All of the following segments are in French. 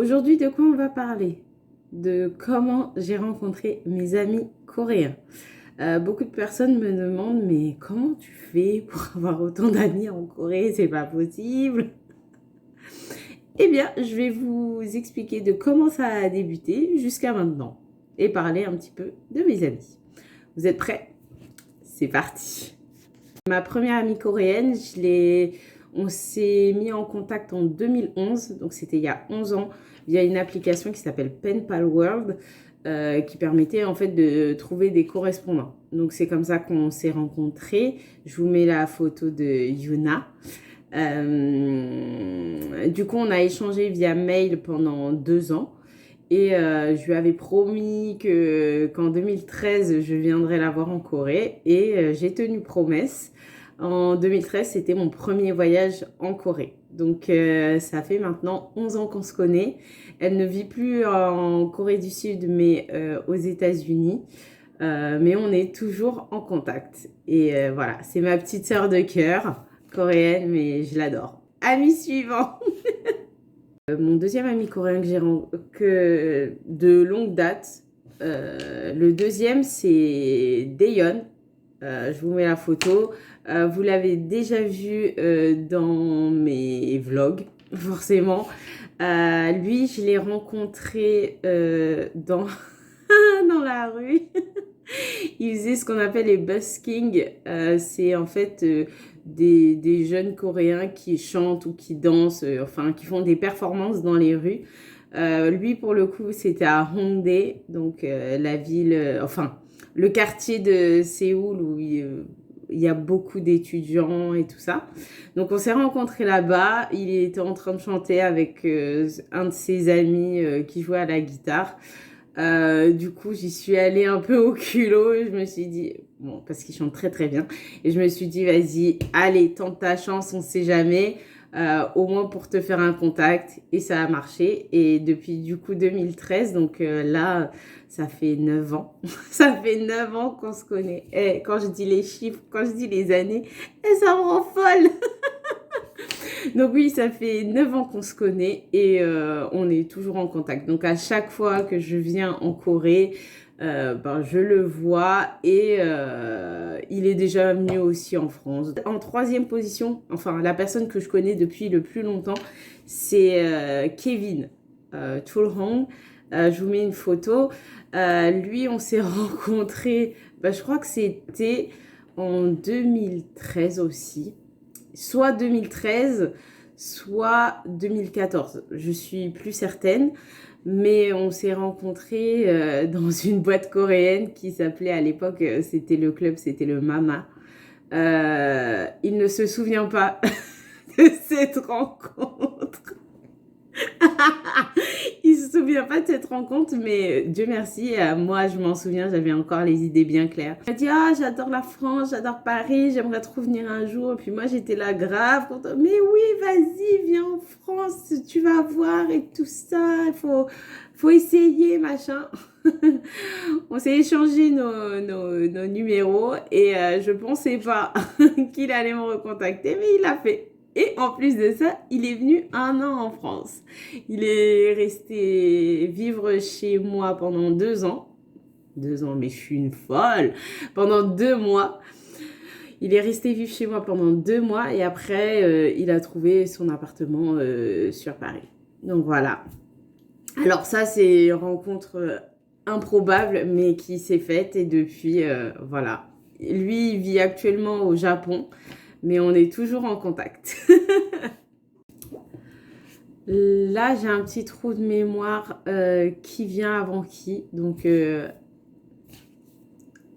Aujourd'hui, de quoi on va parler? De comment j'ai rencontré mes amis coréens. Beaucoup de personnes me demandent, mais comment tu fais pour avoir autant d'amis en Corée? C'est pas possible. Eh bien, je vais vous expliquer de comment ça a débuté jusqu'à maintenant et parler un petit peu de mes amis. Vous êtes prêts? C'est parti. Ma première amie coréenne, on s'est mis en contact en 2011, donc c'était il y a 11 ans, via une application qui s'appelle Pen Pal World, qui permettait en fait de trouver des correspondants. Donc c'est comme ça qu'on s'est rencontrés. Je vous mets la photo de Yuna. Du coup, on a échangé via mail pendant 2 ans. Et je lui avais promis qu'en 2013, je viendrais la voir en Corée. Et j'ai tenu promesse. En 2013, c'était mon premier voyage en Corée. Donc, ça fait maintenant 11 ans qu'on se connaît. Elle ne vit plus en Corée du Sud, mais aux États-Unis. Mais on est toujours en contact. Et voilà, c'est ma petite sœur de cœur, coréenne, mais je l'adore. Ami suivant. Mon deuxième ami coréen que de longue date, le deuxième c'est Daeyeon. Je vous mets la photo. Vous l'avez déjà vu dans mes vlogs, forcément. Lui, je l'ai rencontré dans, dans la rue. Il faisait ce qu'on appelle les busking. C'est en fait des jeunes Coréens qui chantent ou qui dansent, enfin qui font des performances dans les rues. Lui, pour le coup, c'était à Hongdae, donc la ville, enfin le quartier de Séoul où il y a beaucoup d'étudiants et tout ça. Donc on s'est rencontrés là-bas. Il était en train de chanter avec un de ses amis qui jouait à la guitare. Du coup, j'y suis allée un peu au culot et je me suis dit, bon, parce qu'il chante très très bien, et je me suis dit, vas-y, allez, tente ta chance, on sait jamais, au moins pour te faire un contact, et ça a marché. Et depuis du coup 2013, donc là, ça fait 9 ans, ça fait 9 ans qu'on se connaît. Et quand je dis les chiffres, quand je dis les années, ça me rend folle. Donc oui, ça fait 9 ans qu'on se connaît et on est toujours en contact. Donc à chaque fois que je viens en Corée, je le vois et il est déjà venu aussi en France. En troisième position, enfin la personne que je connais depuis le plus longtemps, c'est Kevin Chulhong. Je vous mets une photo. Lui, on s'est rencontrés, je crois que c'était en 2013 aussi. Soit 2013, soit 2014. Je suis plus certaine. Mais on s'est rencontrés dans une boîte coréenne qui s'appelait à l'époque, c'était le club, c'était le Mama. Il ne se souvient pas de cette rencontre. Il se souvient pas de cette rencontre, mais Dieu merci, moi je m'en souviens, j'avais encore les idées bien claires. Il m'a dit, ah j'adore la France, j'adore Paris, j'aimerais trop venir un jour. Et puis moi j'étais là grave contente, mais oui vas-y viens en France, tu vas voir et tout ça, faut essayer machin. On s'est échangé nos numéros et je pensais pas qu'il allait me recontacter, mais il l'a fait. Et en plus de ça, il est venu 1 an en France. Il est resté vivre chez moi pendant 2 ans. 2 ans, mais je suis une folle. Pendant 2 mois. Il est resté vivre chez moi pendant 2 mois et après, il a trouvé son appartement sur Paris. Donc voilà. Alors ça, c'est une rencontre improbable, mais qui s'est faite et depuis, voilà. Lui, il vit actuellement au Japon, mais on est toujours en contact. Là, j'ai un petit trou de mémoire qui vient avant qui, donc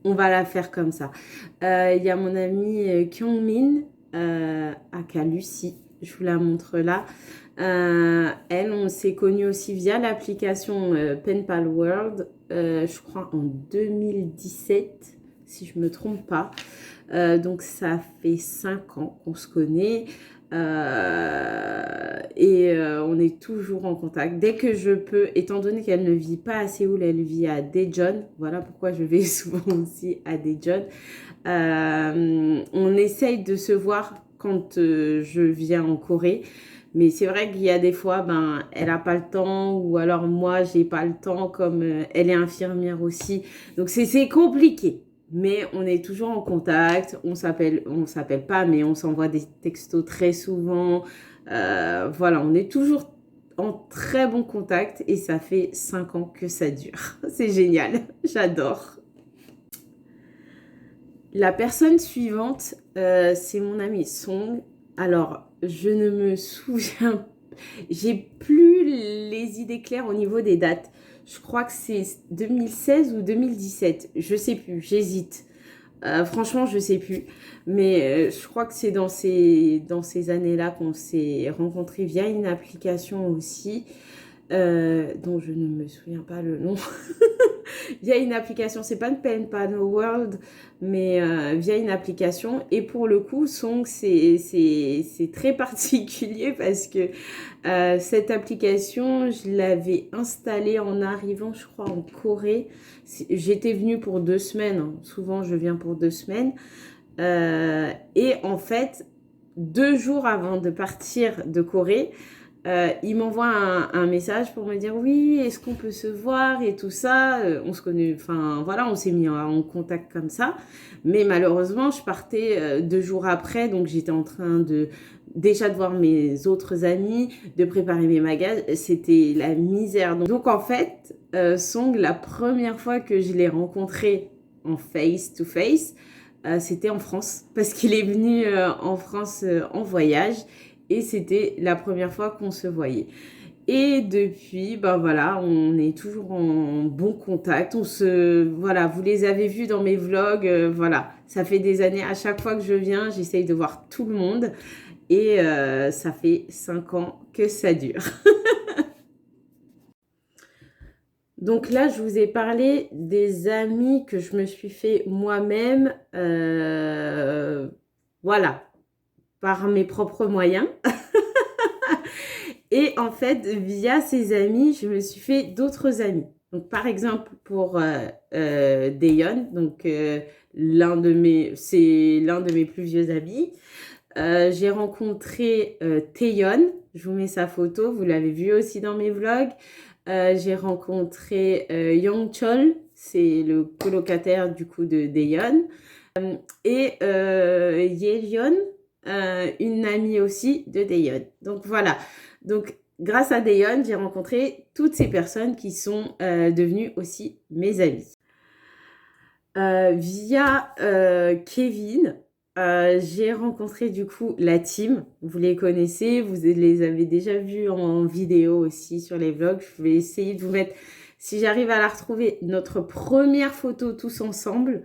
on va la faire comme ça. Il y a mon amie Kyungmin, aka Lucie, je vous la montre là. Elle, on s'est connus aussi via l'application Pen Pal World, je crois en 2017, si je ne me trompe pas. Donc ça fait 5 ans qu'on se connaît et on est toujours en contact. Dès que je peux, étant donné qu'elle ne vit pas à Séoul, elle vit à Daejeon. Voilà pourquoi je vais souvent aussi à Daejeon. On essaye de se voir quand je viens en Corée. Mais c'est vrai qu'il y a des fois, ben, elle n'a pas le temps ou alors moi, j'ai pas le temps comme elle est infirmière aussi. Donc c'est compliqué. Mais on est toujours en contact, on s'appelle pas, mais on s'envoie des textos très souvent. Voilà, on est toujours en très bon contact et ça fait 5 ans que ça dure. C'est génial, j'adore. La personne suivante, c'est mon ami Song. Alors, je ne me souviens, j'ai plus les idées claires au niveau des dates. Je crois que c'est 2016 ou 2017. Je sais plus, j'hésite. Franchement, je sais plus. Mais je crois que c'est dans ces années-là qu'on s'est rencontrés via une application aussi, dont je ne me souviens pas le nom. Via une application, c'est pas une Pen Pal World, mais via une application. Et pour le coup, Song, c'est très particulier parce que cette application, je l'avais installée en arrivant, je crois, en Corée. J'étais venue pour 2 semaines, hein. Souvent, je viens pour 2 semaines. Et en fait, 2 jours avant de partir de Corée, il m'envoie un message pour me dire oui, est-ce qu'on peut se voir et tout ça. On se connaît, enfin voilà, on s'est mis en contact comme ça. Mais malheureusement, je partais 2 jours après, donc j'étais en train de déjà de voir mes autres amis, de préparer mes bagages. C'était la misère. Donc en fait, Song, la première fois que je l'ai rencontré en face to face, c'était en France parce qu'il est venu en France en voyage et c'était la première fois qu'on se voyait. Et depuis, ben voilà, on est toujours en bon contact. Voilà, vous les avez vus dans mes vlogs, voilà. Ça fait des années, à chaque fois que je viens, j'essaye de voir tout le monde. Et ça fait 5 ans que ça dure. Donc là, je vous ai parlé des amis que je me suis fait moi-même, voilà, par mes propres moyens. Et en fait, via ces amis, je me suis fait d'autres amis. Donc, par exemple, pour Dayon, donc c'est l'un de mes plus vieux amis. J'ai rencontré Taeyeon, je vous mets sa photo, vous l'avez vu aussi dans mes vlogs. J'ai rencontré Youngchol, c'est le colocataire du coup de Daeyeon. Et Yeon, une amie aussi de Daeyeon. Donc voilà. Donc grâce à Daeyeon, j'ai rencontré toutes ces personnes qui sont devenues aussi mes amies. Via Kevin, j'ai rencontré du coup la team. Vous les connaissez, vous les avez déjà vus en vidéo aussi sur les vlogs. Je vais essayer de vous mettre, si j'arrive à la retrouver, notre première photo tous ensemble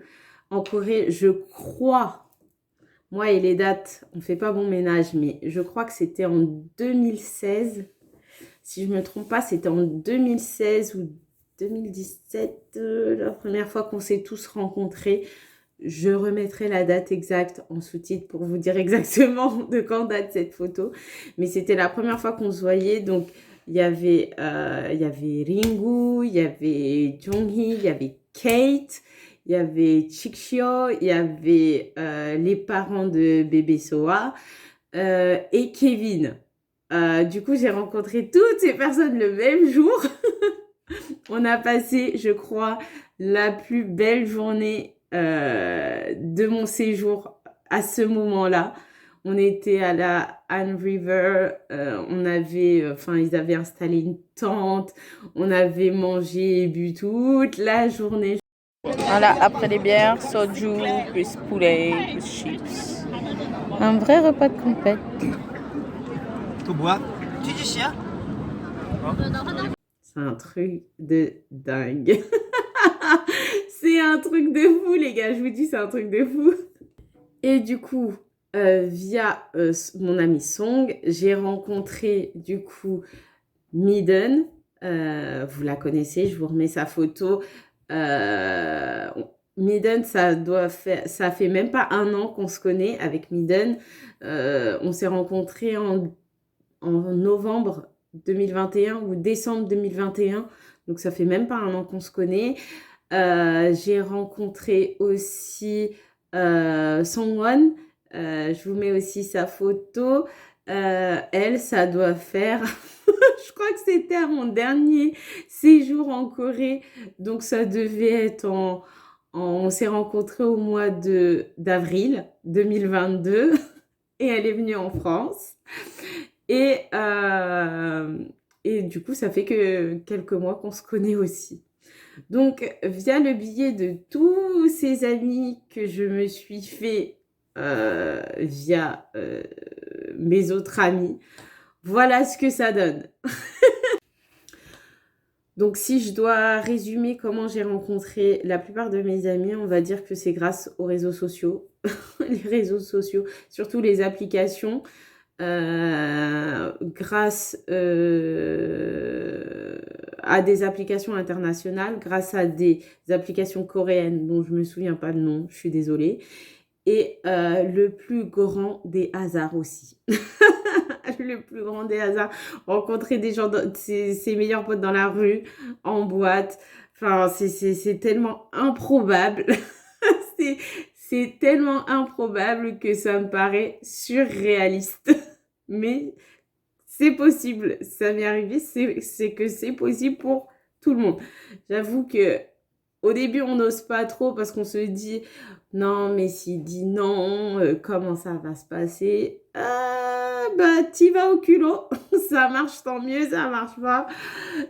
en Corée. Je crois, moi et les dates, on fait pas bon ménage, mais je crois que c'était en 2016. Si je me trompe pas, c'était en 2016 ou 2017, la première fois qu'on s'est tous rencontrés. Je remettrai la date exacte en sous-titre pour vous dire exactement de quand date cette photo. Mais c'était la première fois qu'on se voyait. Donc, il y avait Ringu, il y avait Jonghee, il y avait Kate, il y avait Chikshio, il y avait les parents de bébé Soa et Kevin. Du coup, j'ai rencontré toutes ces personnes le même jour. On a passé, je crois, la plus belle journée de mon séjour à ce moment-là. On était à la Han River, ils avaient installé une tente, on avait mangé et bu toute la journée. Voilà, après les bières, soju, plus poulet, plus chips. Un vrai repas de compète. C'est un truc de dingue. C'est un truc de fou, les gars. Je vous dis, c'est un truc de fou. Et du coup, via mon ami Song, j'ai rencontré du coup Midden. Vous la connaissez, je vous remets sa photo. Midden, ça fait même pas 1 an qu'on se connaît avec Midden. On s'est rencontrés en novembre 2021 ou décembre 2021. Donc, ça fait même pas 1 an qu'on se connaît. J'ai rencontré aussi Songwon. Je vous mets aussi sa photo. Elle, ça doit faire... Je crois que c'était à mon dernier séjour en Corée. Donc, ça devait être on s'est rencontrés au mois d'avril 2022 et elle est venue en France. Et, euh, et du coup, ça fait que quelques mois qu'on se connaît aussi. Donc, via le biais de tous ces amis que je me suis fait via mes autres amis, voilà ce que ça donne. Donc, si je dois résumer comment j'ai rencontré la plupart de mes amis, on va dire que c'est grâce aux réseaux sociaux. Les réseaux sociaux, surtout les applications, grâce à des applications internationales, grâce à des applications coréennes dont je ne me souviens pas le nom, je suis désolée. Et le plus grand des hasards aussi. Le plus grand des hasards. Rencontrer des gens, ses meilleurs potes dans la rue, en boîte. Enfin, c'est tellement improbable. C'est tellement improbable que ça me paraît surréaliste. Mais c'est possible. Ça m'est arrivé, c'est que c'est possible pour tout le monde. J'avoue que au début, on n'ose pas trop parce qu'on se dit non, mais s'il dit non, comment ça va se passer? Bah, t'y vas au culot. Ça marche, tant mieux, ça marche pas.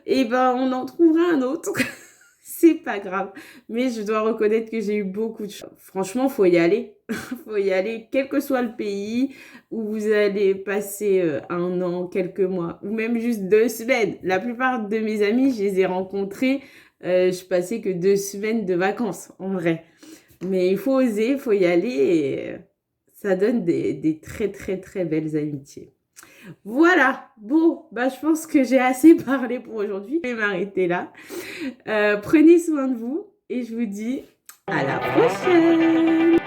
Et ben, on en trouvera un autre. C'est pas grave. Mais je dois reconnaître que j'ai eu beaucoup de chance. Franchement, faut y aller. Faut y aller, quel que soit le pays où vous allez passer un an, quelques mois, ou même juste 2 semaines. La plupart de mes amis, je les ai rencontrés. Je passais que 2 semaines de vacances, en vrai. Mais il faut oser, il faut y aller et ça donne des très, très, très belles amitiés. Voilà, bon, bah, je pense que j'ai assez parlé pour aujourd'hui. Je vais m'arrêter là. Prenez soin de vous et je vous dis à la prochaine.